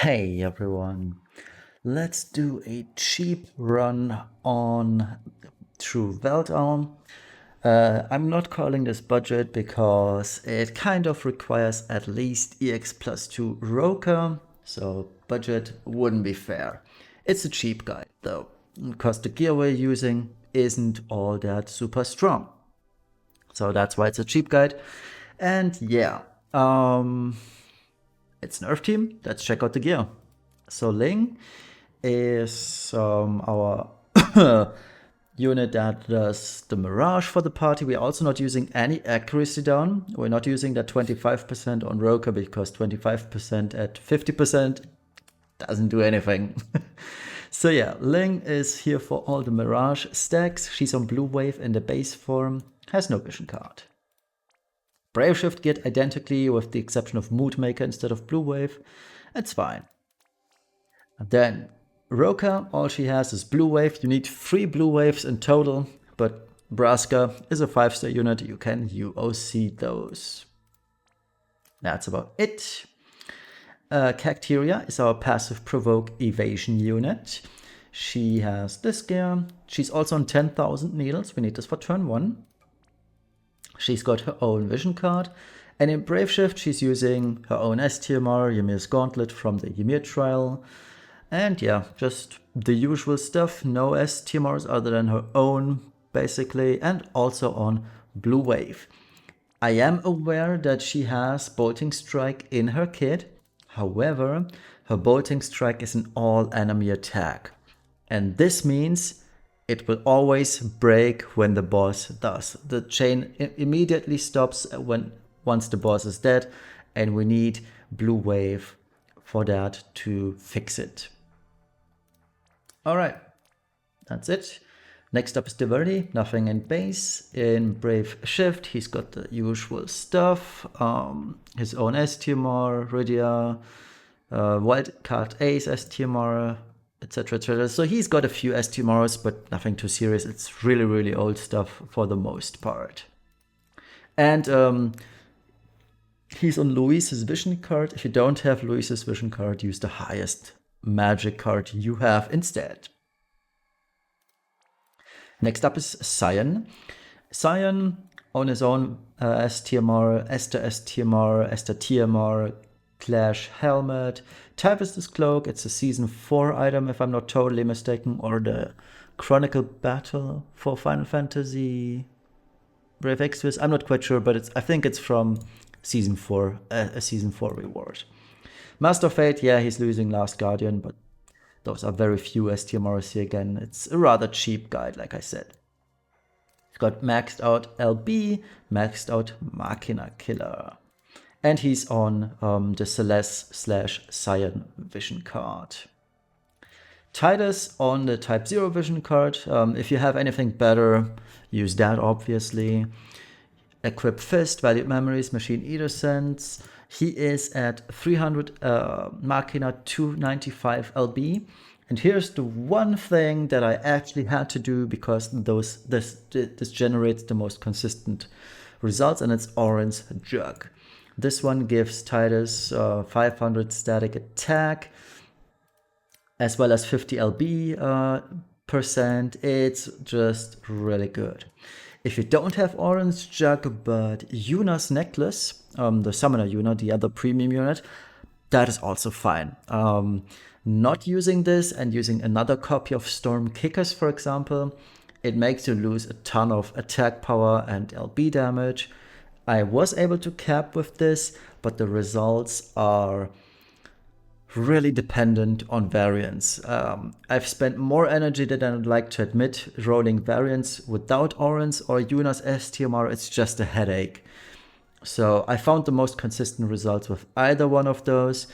Hey everyone, let's do a cheap run on True Weltall. I'm not calling this budget because it kind of requires at least EX plus 2 Roca, so budget wouldn't be fair. It's a cheap guide though, because the gear we're using isn't all that super strong. So that's why it's a cheap guide. And yeah, it's Nerf team. Let's check out the gear. So Ling is our unit that does the Mirage for the party. We're also not using any accuracy down. We're not using that 25% on Roca because 25% at 50% doesn't do anything. So yeah, Ling is here for all the Mirage stacks. She's on Blue Wave in the base form, has no vision card. Brave Shift get identically with the exception of Mood Maker instead of Blue Wave. It's fine. And then Roca, all she has is Blue Wave. You need 3 Blue Waves in total, but Braska is a 5-star unit. You can UOC those. That's about it. Cacteria is our passive provoke evasion unit. She has this gear. She's also on 10,000 needles. We need this for turn 1. She's got her own vision card. And in Brave Shift, she's using her own STMR, Ymir's Gauntlet from the Ymir trial. And yeah, just the usual stuff. No STMRs other than her own, basically. And also on Blue Wave. I am aware that she has Bolting Strike in her kit. However, her Bolting Strike is an all enemy attack. And this means it will always break when the boss does. The chain immediately stops once the boss is dead, and we need Blue Wave for that to fix it. Alright, that's it. Next up is Diverty, nothing in base. In Brave Shift, he's got the usual stuff. His own STMR, Rydia, Wildcard Ace STMR, etc, etc. So he's got a few STMRs, but nothing too serious. It's really, really old stuff for the most part. And he's on Luis's vision card. If you don't have Luis's vision card, use the highest magic card you have instead. Next up is Cyan. Cyan on his own STMR, Esther STMR, Esther TMR, Clash Helmet. Type is this cloak. It's a season 4 item, if I'm not totally mistaken, or the Chronicle Battle for Final Fantasy Brave Exvius. I'm not quite sure, but I think it's from season 4, a season 4 reward. Master of Fate, yeah, he's losing Last Guardian, but those are very few STMRs here again. It's a rather cheap guide, like I said. He's got maxed out LB, maxed out Machina Killer. And he's on the Celeste / Cyan vision card. Titus on the Type 0 vision card. If you have anything better, use that, obviously. Equip Fist, Valued Memories, Machine Eater Sense. He is at 300 Machina 295 LB. And here's the one thing that I actually had to do because this generates the most consistent results, and it's Orange Jug. This one gives Titus 500 static attack, as well as 50 LB percent. It's just really good. If you don't have Orange Jug, but Yuna's Necklace, the Summoner Yuna, the other premium unit, that is also fine. Not using this and using another copy of Storm Kickers, for example, it makes you lose a ton of attack power and LB damage. I was able to cap with this, but the results are really dependent on variants. I've spent more energy than I'd like to admit rolling variants without Orange or Yuna's STMR. It's just a headache. So I found the most consistent results with either one of those.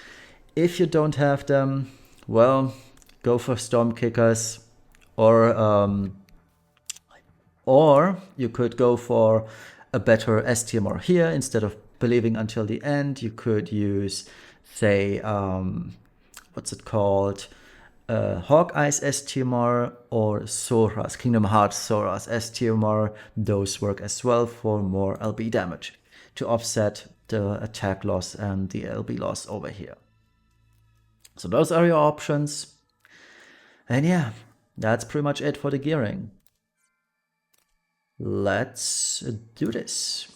If you don't have them, well, go for Storm Kickers, or you could go for a better STMR here. Instead of believing until the end, you could use, say, what's it called? Hawkeye's STMR or Sora's, Kingdom Hearts Sora's STMR. Those work as well for more LB damage to offset the attack loss and the LB loss over here. So those are your options. And yeah, that's pretty much it for the gearing. Let's do this.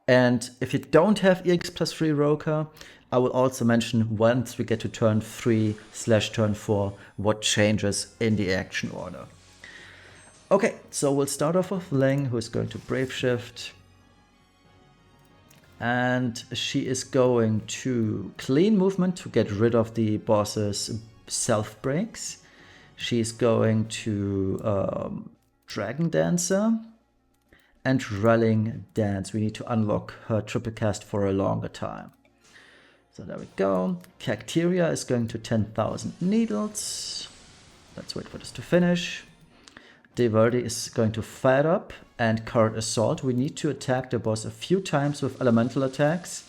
And if you don't have EX+3 Roca, I will also mention once we get to turn 3/turn 4 what changes in the action order. Okay, so we'll start off with Ling, who is going to Brave Shift. And she is going to clean movement to get rid of the boss's self breaks. She's going to Dragon Dancer and Rallying Dance. We need to unlock her triple cast for a longer time. So there we go. Cacteria is going to 10,000 Needles. Let's wait for this to finish. Diverdi is going to Fire Up and Card Assault. We need to attack the boss a few times with elemental attacks.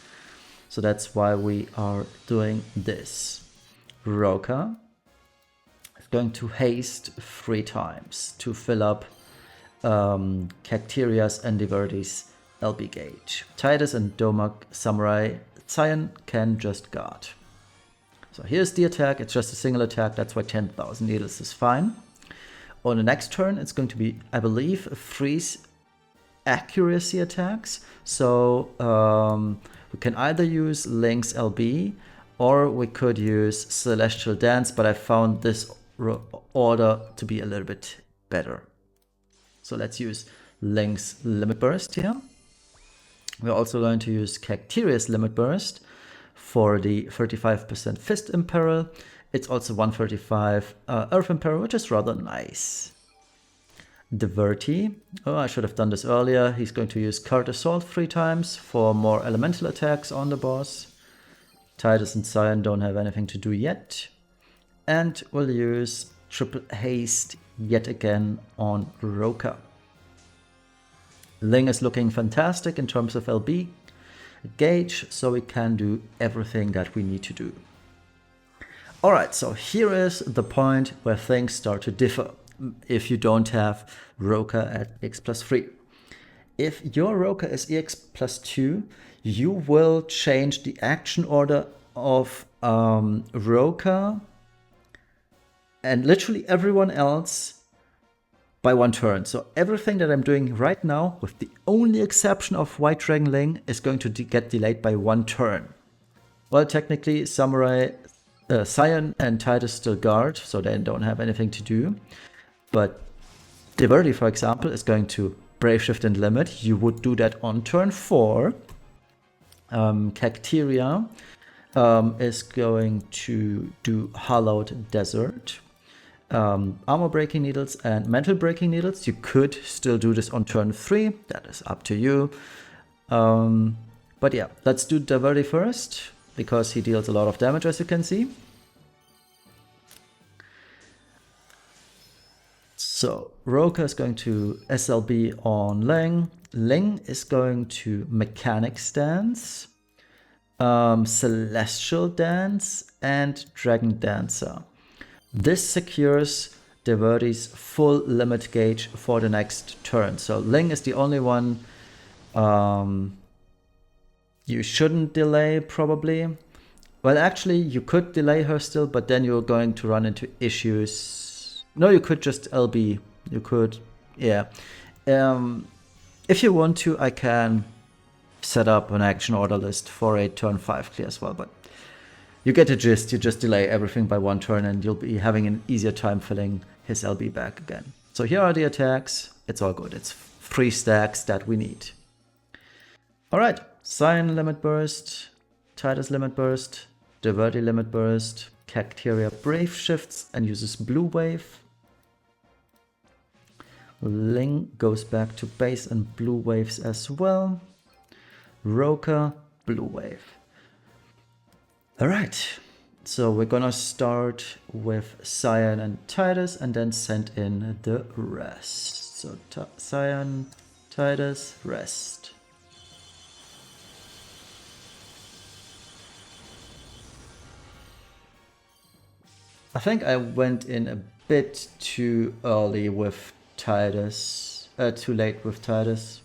So that's why we are doing this. Roca is going to Haste 3 times to fill up Cacteria's and Diverdi's LB gauge. Titus and Domak Samurai Cyan can just guard. So here's the attack. It's just a single attack. That's why 10,000 Needles is fine. On the next turn, it's going to be, I believe, a freeze accuracy attacks. So we can either use Link's LB or we could use Celestial Dance, but I found this order to be a little bit better. So let's use Link's Limit Burst here. We're also going to use Cacteria's Limit Burst for the 35% Fist Imperil. It's also 135 Earth Imperil, which is rather nice. Diverti. Oh, I should have done this earlier. He's going to use Card Assault 3 times for more elemental attacks on the boss. Titus and Cyan don't have anything to do yet. And we'll use Triple Haste yet again on Roca. Ling is looking fantastic in terms of LB gauge, so we can do everything that we need to do. Alright, so here is the point where things start to differ if you don't have Roca at EX+3. If your Roca is EX+2, you will change the action order of Roca and literally everyone else by 1 turn. So everything that I'm doing right now, with the only exception of White Dragon Ling, is going to get delayed by 1 turn. Well, technically, Samurai, Cyan and Titus still guard, so they don't have anything to do. But Diverdi, for example, is going to Brave Shift and Limit. You would do that on turn 4. Cacteria is going to do Hollowed Desert. Armor Breaking Needles and Mental Breaking Needles. You could still do this on turn 3. That is up to you. But yeah, let's do Diverdi first, because he deals a lot of damage, as you can see. So Roca is going to SLB on Ling. Ling is going to Mechanic Stance, Celestial Dance, and Dragon Dancer. This secures Diverdi's full limit gauge for the next turn. So Ling is the only one you shouldn't delay, probably. Well, actually, you could delay her still, but then you're going to run into issues. No, you could just LB. You could, yeah. If you want to, I can set up an action order list for a turn 5 clear as well, but you get the gist. You just delay everything by 1 turn and you'll be having an easier time filling his LB back again. So here are the attacks. It's all good. It's 3 stacks that we need. All right. Cyan Limit Burst, Titus Limit Burst, Diverdi Limit Burst, Cacteria Brave Shifts and uses Blue Wave. Ling goes back to base and Blue Waves as well. Roca, Blue Wave. Alright, so we're gonna start with Cyan and Titus and then send in the rest. So Cyan, Titus, rest. I think I went in a bit too early with Titus, too late with Titus.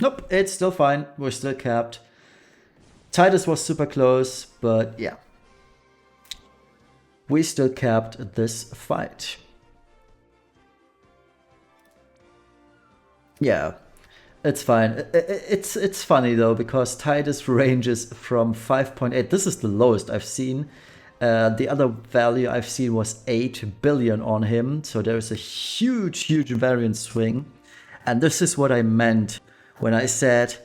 Nope, it's still fine, we're still capped. Titus was super close, but yeah. We still kept this fight. Yeah, it's fine. It's funny though, because Titus ranges from 5.8. This is the lowest I've seen. The other value I've seen was 8 billion on him. So there is a huge variance swing. And this is what I meant when I said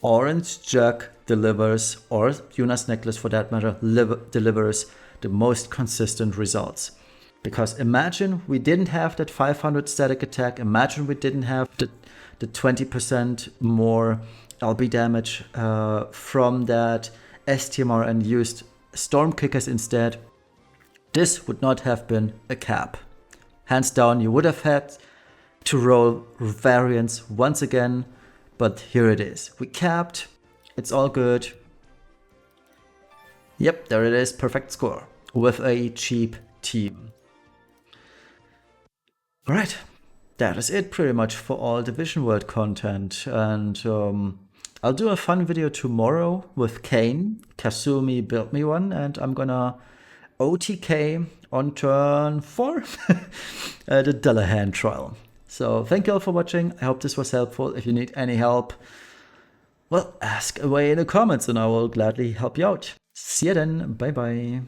Orange Jug delivers, or Yuna's Necklace for that matter, delivers the most consistent results. Because imagine we didn't have that 500 static attack. Imagine we didn't have the 20% more LB damage from that STMR and used Storm Kickers instead. This would not have been a cap. Hands down, you would have had to roll variance once again, but here it is. We capped, it's all good. Yep, there it is, perfect score with a cheap team. Alright, that is it pretty much for all Division World content, and I'll do a fun video tomorrow with Kane. Kasumi built me one, and I'm gonna OTK on turn 4 the Dullahan trial. So thank you all for watching. I hope this was helpful. If you need any help, well, ask away in the comments and I will gladly help you out. See you then. Bye bye.